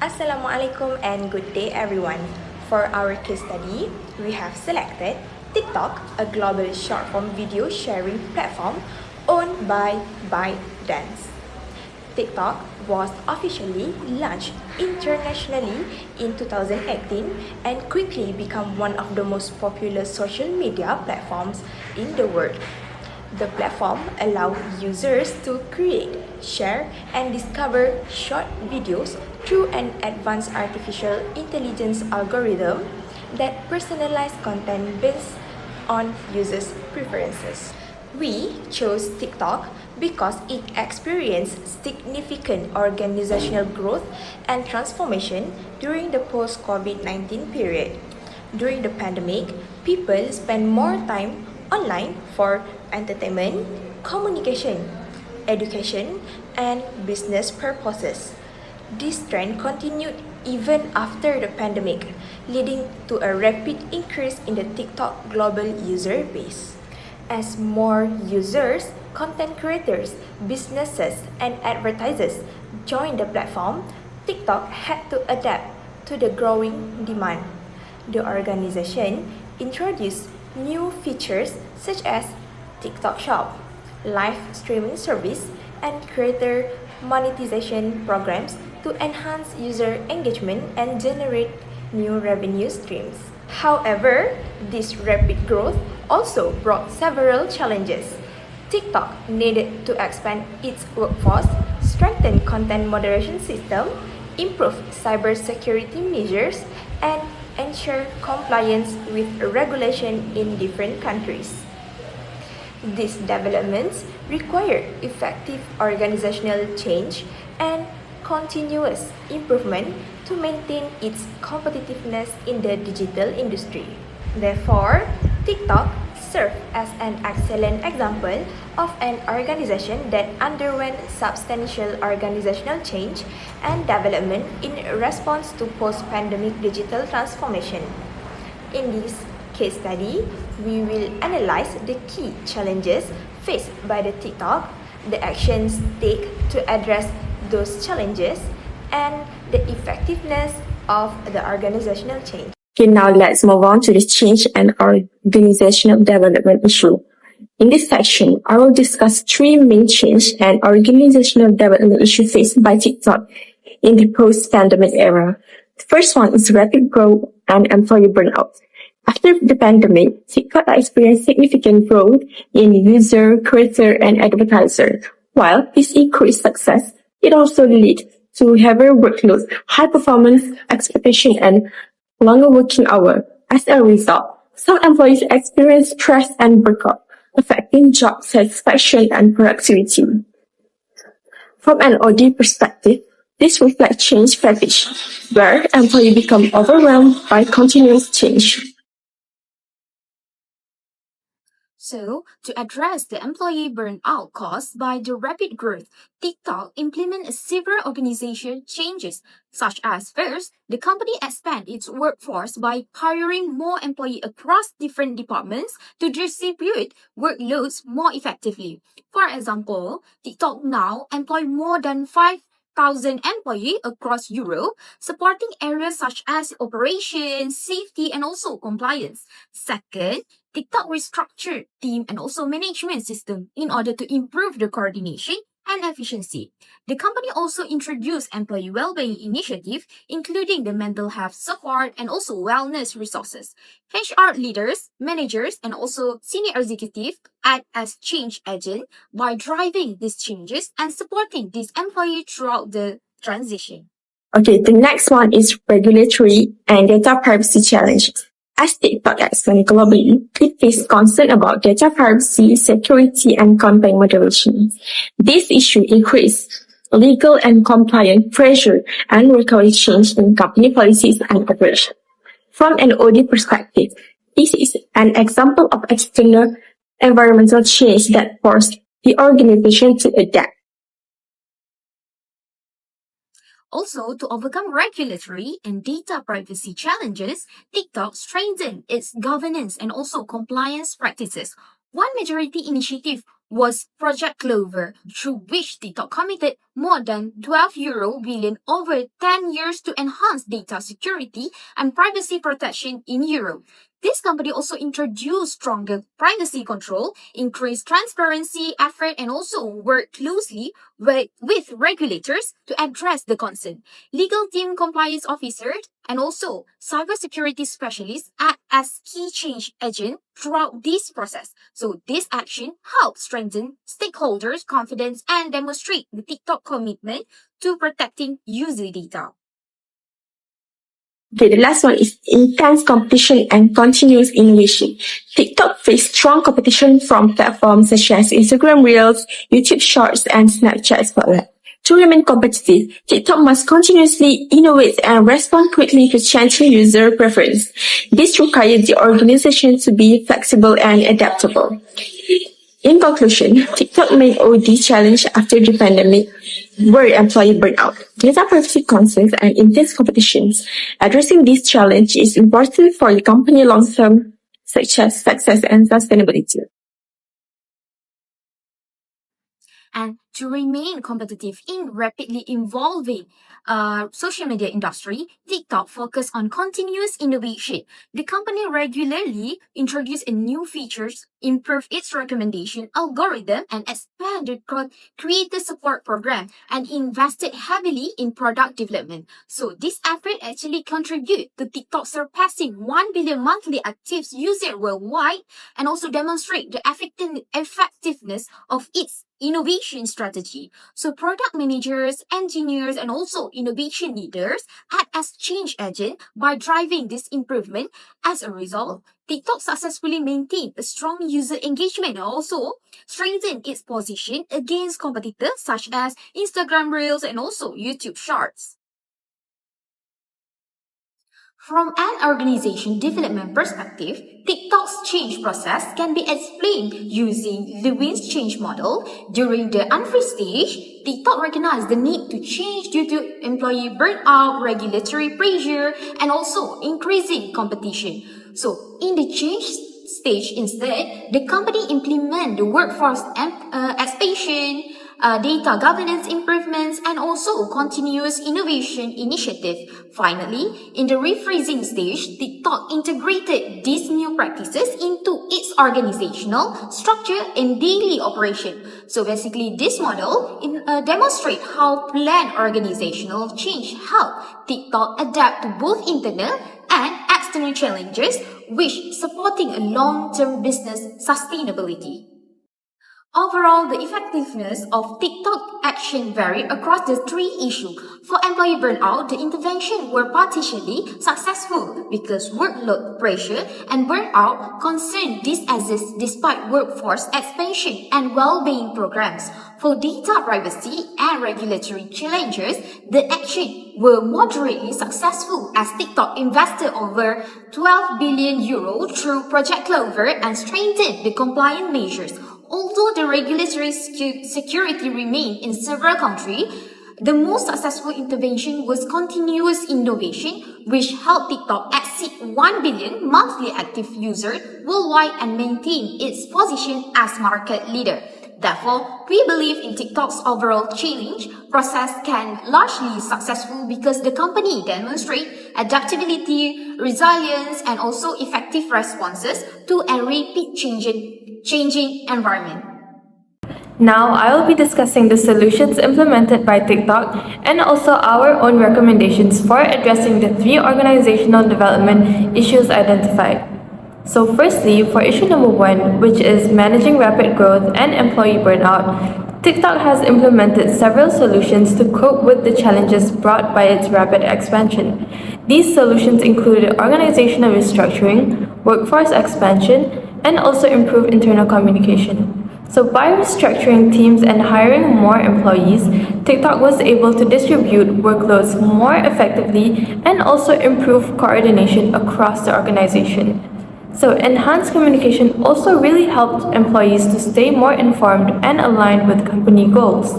Assalamualaikum and good day everyone. For our case study, we have selected TikTok, a global short-form video sharing platform owned by ByteDance. TikTok was officially launched internationally in 2018 and quickly became one of the most popular social media platforms in the world. The platform allows users to create, share, and discover short videos through an advanced artificial intelligence algorithm that personalize content based on users' preferences. We chose TikTok because it experienced significant organizational growth and transformation during the post-COVID-19 period. During the pandemic, people spend more time online for entertainment, communication, education, and business purposes. This trend continued even after the pandemic, leading to a rapid increase in the TikTok global user base. As more users, content creators, businesses, and advertisers joined the platform, TikTok had to adapt to the growing demand. The organization introduced new features such as TikTok Shop, live streaming service, and creator monetization programs to enhance user engagement and generate new revenue streams. However, this rapid growth also brought several challenges. TikTok needed to expand its workforce, strengthen content moderation system, improve cybersecurity measures, and ensure compliance with regulation in different countries. These developments require effective organizational change and continuous improvement to maintain its competitiveness in the digital industry. Therefore, TikTok served as an excellent example of an organization that underwent substantial organizational change and development in response to post-pandemic digital transformation. In this case study, we will analyze the key challenges faced by the TikTok, the actions taken to address those challenges, and the effectiveness of the organizational change. Okay, now let's move on to the change and organizational development issue. In this section, I will discuss three main change and organizational development issues faced by TikTok in the post-pandemic era. The first one is rapid growth and employee burnout. After the pandemic, TikTok experienced significant growth in user, creator, and advertiser. While this increased success, it also led to heavier workload, high performance expectation, and longer working hours. As a result, some employees experience stress and burnout, affecting job satisfaction and productivity. From an OD perspective, this reflects change fatigue, where employees become overwhelmed by continuous change. So, to address the employee burnout caused by the rapid growth, TikTok implemented several organization changes, such as first, the company expanded its workforce by hiring more employees across different departments to distribute workloads more effectively. For example, TikTok now employs more than 5,000 employees across Europe, supporting areas such as operations, safety, and also compliance. Second, TikTok restructured team and also management system in order to improve the coordination and efficiency. The company also introduced employee well-being initiative, including the mental health support and also wellness resources. HR leaders, managers, and also senior executives act as change agent by driving these changes and supporting these employees throughout the transition. Okay, the next one is regulatory and data privacy challenges. As TikTok expands globally, it faces concern about data privacy, security, and content moderation. This issue increase legal and compliance pressure and requires change in company policies and operations. From an OD perspective, this is an example of external environmental change that forced the organization to adapt. Also, to overcome regulatory and data privacy challenges, TikTok strengthened its governance and also compliance practices. One majority initiative was Project Clover, through which TikTok committed more than €12 billion over 10 years to enhance data security and privacy protection in Europe. This company also introduced stronger privacy control, increased transparency effort, and also worked closely with regulators to address the concern. Legal team compliance officers and also cybersecurity specialists act as key change agents throughout this process. So this action helps strengthen stakeholders' confidence and demonstrate the TikTok commitment to protecting user data. Okay, the last one is intense competition and continuous innovation. TikTok faced strong competition from platforms such as Instagram Reels, YouTube Shorts, and Snapchat Spotlight. To remain competitive, TikTok must continuously innovate and respond quickly to changing user preference. This requires the organization to be flexible and adaptable. In conclusion, TikTok made all these challenges after the pandemic were employee burnout, data privacy concerns, and intense competitions. Addressing these challenges is important for the company long-term success and sustainability. And to remain competitive in rapidly evolving social media industry, TikTok focus on continuous innovation. The company regularly introduces new features, improve its recommendation algorithm, and expand the creator support program, and invested heavily in product development. So this effort actually contribute to TikTok surpassing 1 billion monthly active users worldwide, and also demonstrate the effectiveness of its innovation strategy. So product managers, engineers, and also innovation leaders act as change agents by driving this improvement. As a result, TikTok successfully maintained a strong user engagement and also strengthened its position against competitors such as Instagram Reels and also YouTube Shorts. From an organization development perspective, TikTok's change process can be explained using Lewin's change model. During the unfreeze stage, TikTok recognized the need to change due to employee burnout, regulatory pressure, and also increasing competition. So, in the change stage instead, the company implemented the workforce expansion, data governance improvements, and also continuous innovation initiative. Finally, in the rephrasing stage, TikTok integrated these new practices into its organizational structure and daily operation. So basically, this model demonstrates how planned organizational change help TikTok adapt to both internal and external challenges, which supporting a long-term business sustainability. Overall, the effectiveness of TikTok action varied across the three issues. For employee burnout, the intervention were partially successful because workload pressure and burnout concern exist despite workforce expansion and well-being programs. For data privacy and regulatory challenges, the action were moderately successful as TikTok invested over €12 billion through Project Clover and strengthened the compliance measures. Although the regulatory security remained in several countries, the most successful intervention was continuous innovation, which helped TikTok exceed 1 billion monthly active users worldwide and maintain its position as market leader. Therefore, we believe in TikTok's overall change process can largely successful because the company demonstrates adaptability, resilience, and also effective responses to a rapid changing environment. Now, I will be discussing the solutions implemented by TikTok and also our own recommendations for addressing the three organizational development issues identified. So firstly, for issue number 1, which is managing rapid growth and employee burnout, TikTok has implemented several solutions to cope with the challenges brought by its rapid expansion. These solutions included organizational restructuring, workforce expansion, and also improved internal communication. So by restructuring teams and hiring more employees, TikTok was able to distribute workloads more effectively and also improve coordination across the organization. So enhanced communication also really helped employees to stay more informed and aligned with company goals.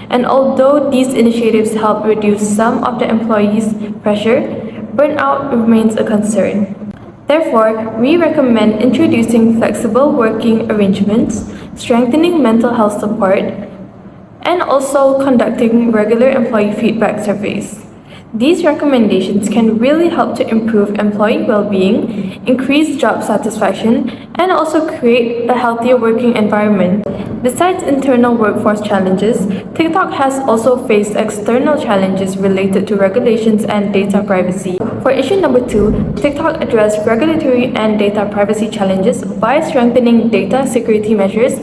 And although these initiatives help reduce some of the employees' pressure, burnout remains a concern. Therefore, we recommend introducing flexible working arrangements, strengthening mental health support, and also conducting regular employee feedback surveys. These recommendations can really help to improve employee well-being, increase job satisfaction, and also create a healthier working environment. Besides internal workforce challenges, TikTok has also faced external challenges related to regulations and data privacy. For issue number 2, TikTok addressed regulatory and data privacy challenges by strengthening data security measures,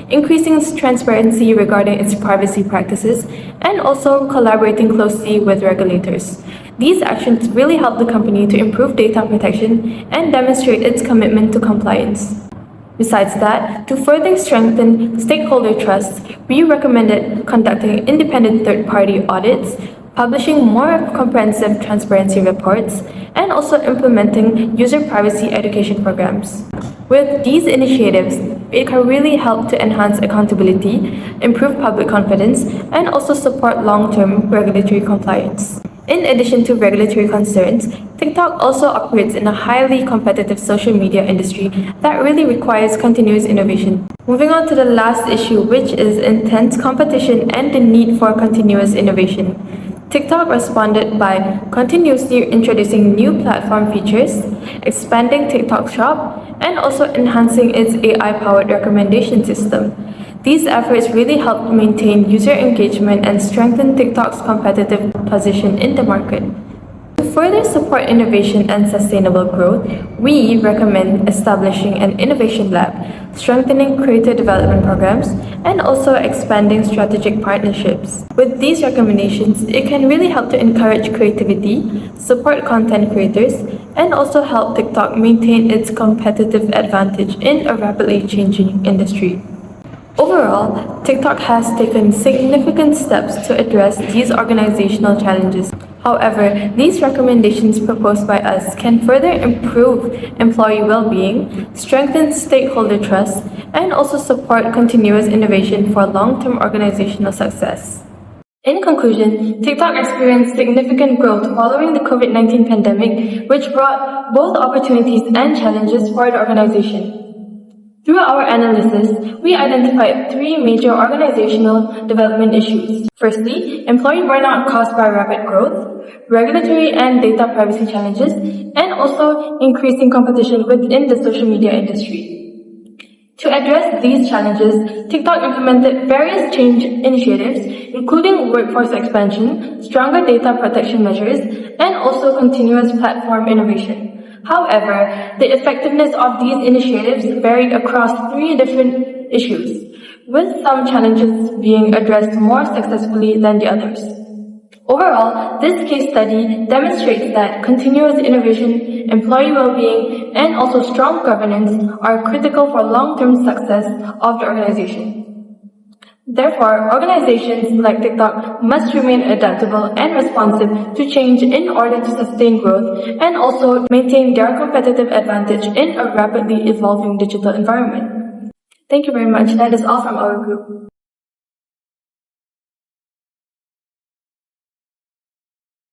increasing transparency regarding its privacy practices, and also collaborating closely with regulators. These actions really help the company to improve data protection and demonstrate its commitment to compliance. Besides that, to further strengthen stakeholder trust, we recommended conducting independent third-party audits, publishing more comprehensive transparency reports, and also implementing user privacy education programs. With these initiatives, it can really help to enhance accountability, improve public confidence, and also support long-term regulatory compliance. In addition to regulatory concerns, TikTok also operates in a highly competitive social media industry that really requires continuous innovation. Moving on to the last issue, which is intense competition and the need for continuous innovation. TikTok responded by continuously introducing new platform features, expanding TikTok Shop, and also enhancing its AI-powered recommendation system. These efforts really helped maintain user engagement and strengthen TikTok's competitive position in the market. To further support innovation and sustainable growth, we recommend establishing an innovation lab, strengthening creator development programs, and also expanding strategic partnerships. With these recommendations, it can really help to encourage creativity, support content creators, and also help TikTok maintain its competitive advantage in a rapidly changing industry. Overall, TikTok has taken significant steps to address these organizational challenges. However, these recommendations proposed by us can further improve employee well-being, strengthen stakeholder trust, and also support continuous innovation for long-term organizational success. In conclusion, TikTok experienced significant growth following the COVID-19 pandemic, which brought both opportunities and challenges for the organization. Through our analysis, we identified 3 major organizational development issues. Firstly, employee burnout caused by rapid growth, regulatory and data privacy challenges, and also increasing competition within the social media industry. To address these challenges, TikTok implemented various change initiatives, including workforce expansion, stronger data protection measures, and also continuous platform innovation. However, the effectiveness of these initiatives varied across 3 different issues, with some challenges being addressed more successfully than the others. Overall, this case study demonstrates that continuous innovation, employee well-being, and also strong governance are critical for long-term success of the organization. Therefore, organizations like TikTok must remain adaptable and responsive to change in order to sustain growth and also maintain their competitive advantage in a rapidly evolving digital environment. Thank you very much. That is all from our group.